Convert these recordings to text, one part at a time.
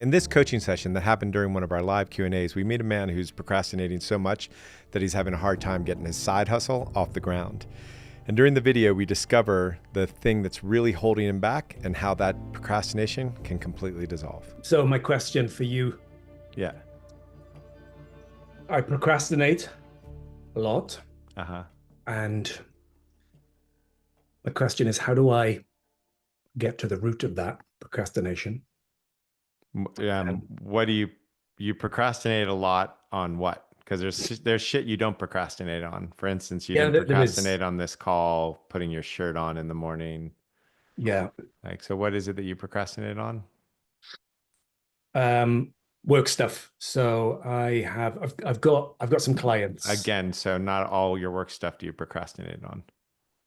In this coaching session that happened during one of our live Q&As, we meet a man who's procrastinating so much that he's having a hard time getting his side hustle off the ground. And during the video, we discover the thing that's really holding him back and how that procrastination can completely dissolve. So my question for you, Yeah. I procrastinate a lot. Uh-huh. And the question is, how do I get to the root of that procrastination? And What do you procrastinate a lot on what? Because there's shit you don't procrastinate on. For instance, you yeah, didn't there is, procrastinate on this call, putting your shirt on in the morning. yeah, Like, so what is it that you procrastinate on? um, work stuff. So I've got some clients. Again, so not all your work stuff do you procrastinate on.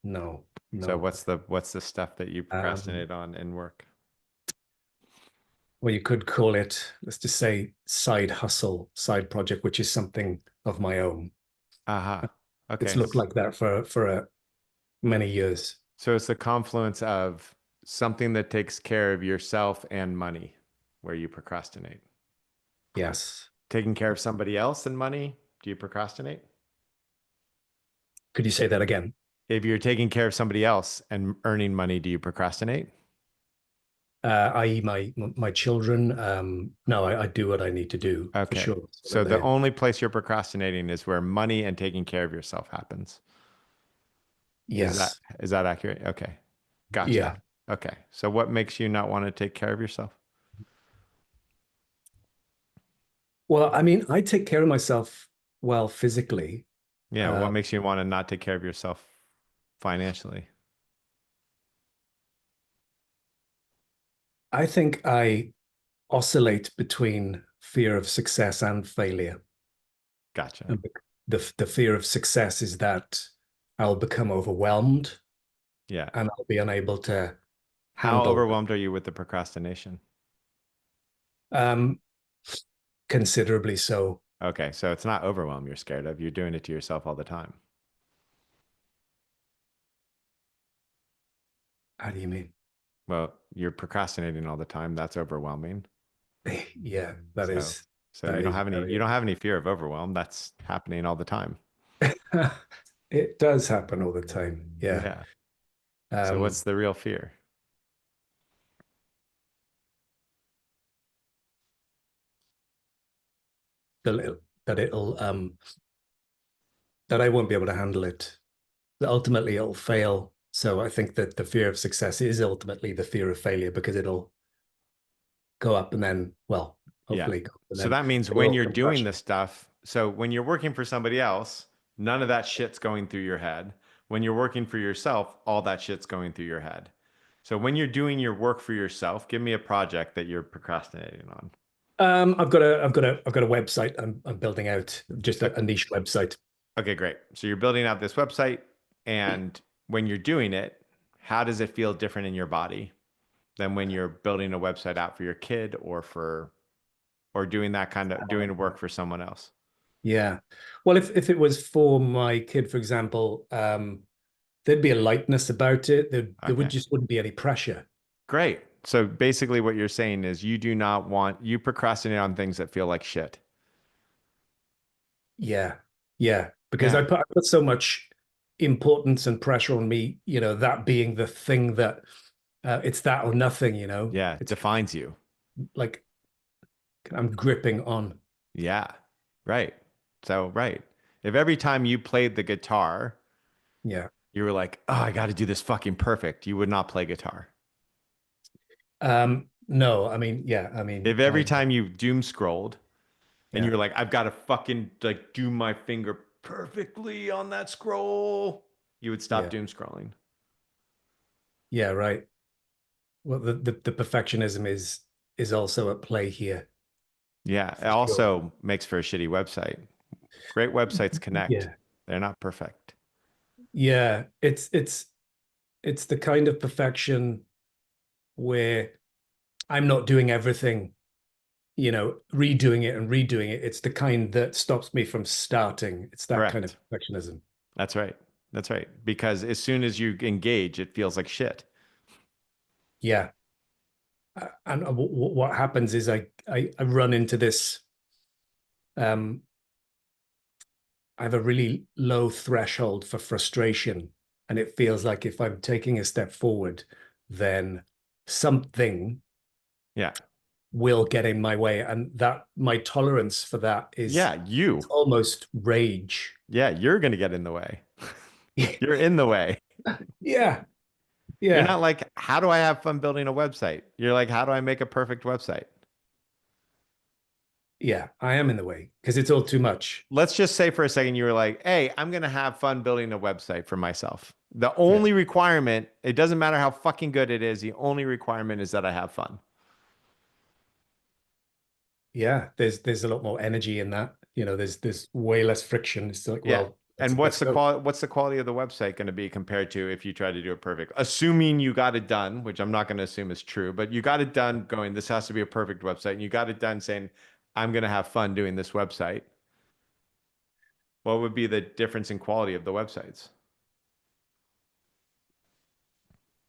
No, So no. what's the stuff that you Um, procrastinate on in work? well, you could call it, let's just say, side hustle, side project, which is something of my own. Aha. It's Okay. looked like that for many years. So it's the confluence of something that takes care of yourself and money where you procrastinate. Yes. Taking care of somebody else and money, do you procrastinate? Could you say that again? If you're taking care of somebody else and earning money, do you procrastinate? I.e. my children. No, I do what I need to do for Okay. sure. So So that the they, only place you're procrastinating is where money and taking care of yourself happens. Is that yes, is that accurate? Okay. Gotcha. yeah. Okay. So what makes you not want to take care of yourself? Well, I mean, I take care of myself well physically. Yeah, Uh, what makes you want to not take care of yourself financially? I think I oscillate between fear of success and failure. Gotcha. And the fear of success is that I'll become overwhelmed Yeah. and I'll be unable to How handle overwhelmed are you with the procrastination? um, considerably so. Okay, so it's not overwhelm you're scared of. You're doing it to yourself all the time. How do you mean? Well, you're procrastinating all the time. That's overwhelming. Yeah, So, so that you don't is have any you very. don't have any fear of overwhelm. That's happening all the time. It does happen all the time. Yeah. Yeah. So Um, what's the real fear? that it'll that I won't be able to handle it. That ultimately it'll fail. So I think that the fear of success is ultimately the fear of failure because it'll go up and then, well, Yeah. hopefully go up and So then that means it when will you're come doing crashing. this stuff, so when you're working for somebody else, none of that shit's going through your head. When you're working for yourself, all that shit's going through your head. So when you're doing your work for yourself, give me a project that you're procrastinating on. I've got a website I'm building out, just Okay, a niche website. okay, great. So you're building out this website, and when you're doing it, how does it feel different in your body than when you're building a website out for your kid or doing that kind of doing work for someone else? Yeah. Well, if it was for my kid, for example, there'd be a lightness about it. There would Okay. just wouldn't be any pressure. Great. So basically what you're saying is you procrastinate on things that feel like shit. Yeah. Yeah. Because Yeah. I put so much importance and pressure on me, that being the thing that it's that or nothing, Yeah. It's Defines you. like I'm gripping on. Yeah. Right. So, right. If every time you played the guitar, Yeah. you were like, oh, I got to do this fucking perfect, you would not play guitar. No, I mean, yeah, I mean, If every time you doom scrolled and you yeah. were like, I've got to fucking like do my finger perfectly on that scroll, you would stop Yeah. doom scrolling. Yeah, right. Well, the perfectionism is also at play here Yeah. It for sure. also makes for a shitty website. Great websites connect. Yeah. They're not perfect. Yeah. It's the kind of perfection where I'm not doing everything, redoing it and redoing it. It's the kind that stops me from starting. It's that kind of Correct. perfectionism. That's right. That's right. Because as soon as you engage, it feels like shit. Yeah. And what happens is I run into this. Um, I have a really low threshold for frustration, and it feels like if I'm taking a step forward, then something Yeah. will get in my way, and that my tolerance for that is Yeah, you. almost rage. Yeah, you're going to get in the way. You're in the way. Yeah, You're yeah, not like, how do I have fun building a website? You're like, how do I make a perfect website? yeah. I am in the way because it's all too much. Let's just say for a second you were like, hey, I'm going to have fun building a website for myself. The Yeah, only requirement, it doesn't matter how fucking good it is, the only requirement is that I have fun. yeah. There's a lot more energy in that. There's way less friction. It's like, Yeah. well, And let's go. what's the quality of the website going to be compared to if you try to do it perfect? Assuming you got it done, which I'm not going to assume is true, but you got it done going, this has to be a perfect website. And you got it done saying, I'm going to have fun doing this website. What would be the difference in quality of the websites?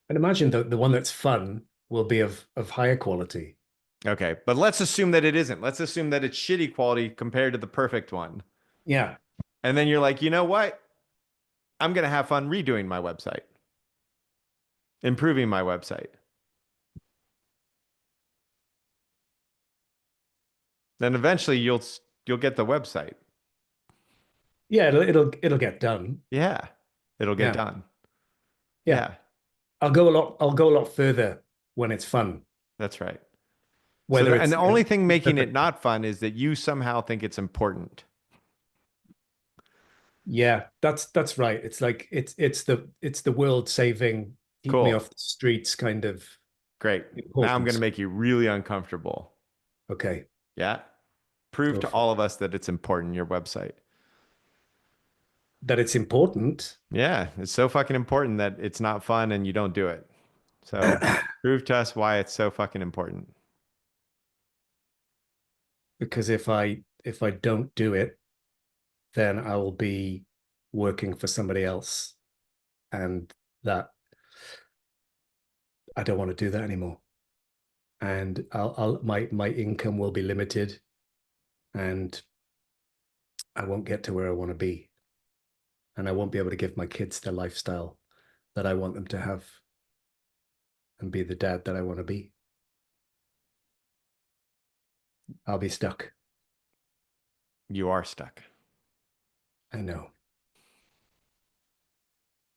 And imagine the one that's fun will be of higher quality. Okay, but let's assume that it isn't. Let's assume that it's shitty quality compared to the perfect one. Yeah, And then you're like, you know what? I'm going to have fun redoing my website, improving my website. Then eventually you'll get the website. yeah. It'll get done. Yeah. It'll get Yeah, done. yeah. Yeah, I'll go a lot further when it's fun. that's right. So Whether and it's the only thing making it perfect. not fun is that you somehow think it's important. Yeah, that's right. It's like it's the world saving, keep me Cool. off the streets kind of Great. Now I'm going to importance. make you really uncomfortable. Okay, Yeah. Prove go to for it. all of us that it's important, your website. That it's important. Yeah, it's so fucking important that it's not fun and you don't do it. So prove to us why it's so fucking important. Because if I don't do it, then I will be working for somebody else, and that I don't want to do that anymore. And my income will be limited, and I won't get to where I want to be, and I won't be able to give my kids the lifestyle that I want them to have and be the dad that I want to be. I'll be stuck. You are stuck. I know.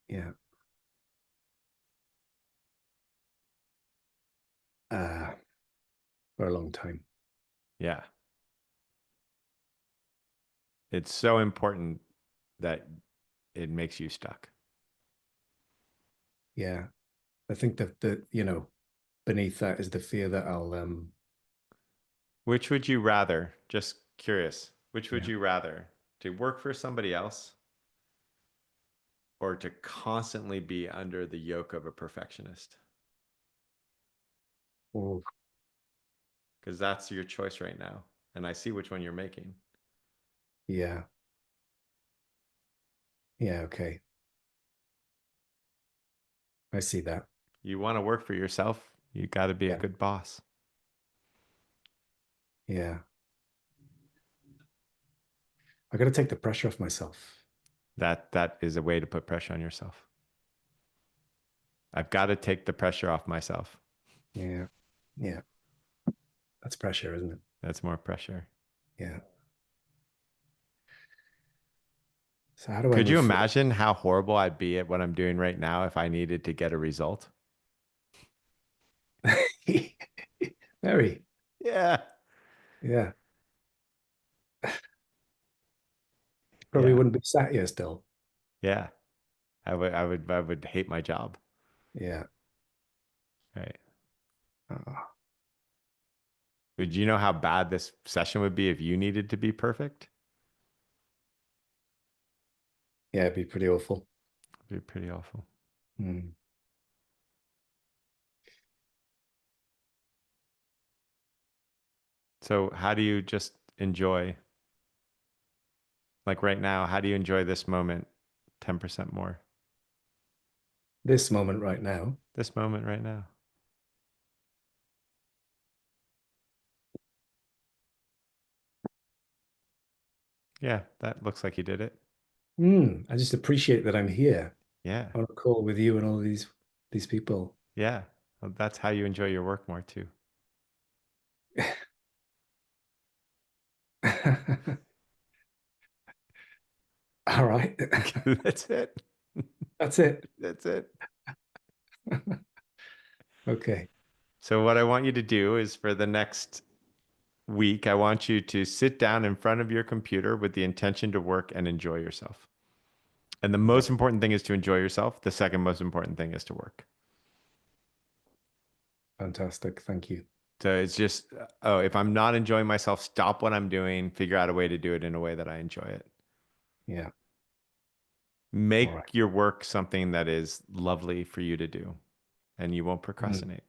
Yeah. Uh, for a long time. Yeah. It's so important that it makes you stuck. Yeah. I think that beneath that is the fear that I'll Which would you rather? Just curious. Which would yeah. you rather? To work for somebody else or to constantly be under the yoke of a perfectionist? Oh, Because that's your choice right now. And I see which one you're making. yeah. Yeah, okay. I see that. You want to work for yourself, you got to be a Yeah. good boss. Yeah. I got to take the pressure off myself. That is a way to put pressure on yourself. I've got to take the pressure off myself. Yeah. Yeah. That's pressure, isn't it? That's more pressure. Yeah. So how do I Could you move forward? imagine how horrible I'd be at what I'm doing right now if I needed to get a result? Very. Yeah. Yeah. Probably Yeah. wouldn't be sat here still. Yeah. I would hate my job. Yeah. Right. Oh, Would you know how bad this session would be if you needed to be perfect? yeah, it'd be pretty awful. It'd be pretty awful. Mm. So how do you just enjoy, like right now, how do you enjoy this moment 10% more? This moment right now. This moment right now. Yeah, that looks like you did it. I just appreciate that I'm here Yeah. on a call with you and all these people. Yeah. Well, that's how you enjoy your work more too. All right. That's it. That's it. That's it. Okay. So what I want you to do is for the next week, I want you to sit down in front of your computer with the intention to work and enjoy yourself. And the Okay. most important thing is to enjoy yourself. The second most important thing is to work. Fantastic. Thank you. So it's just, oh, if I'm not enjoying myself, stop what I'm doing, figure out a way to do it in a way that I enjoy it. Yeah. All right. Make your work something that is lovely for you to do, and you won't Mm. procrastinate.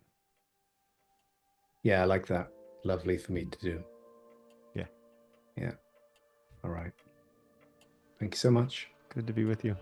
Yeah, I like that. Lovely for me to do. Yeah. Yeah. All right. Thank you so much. Good to be with you.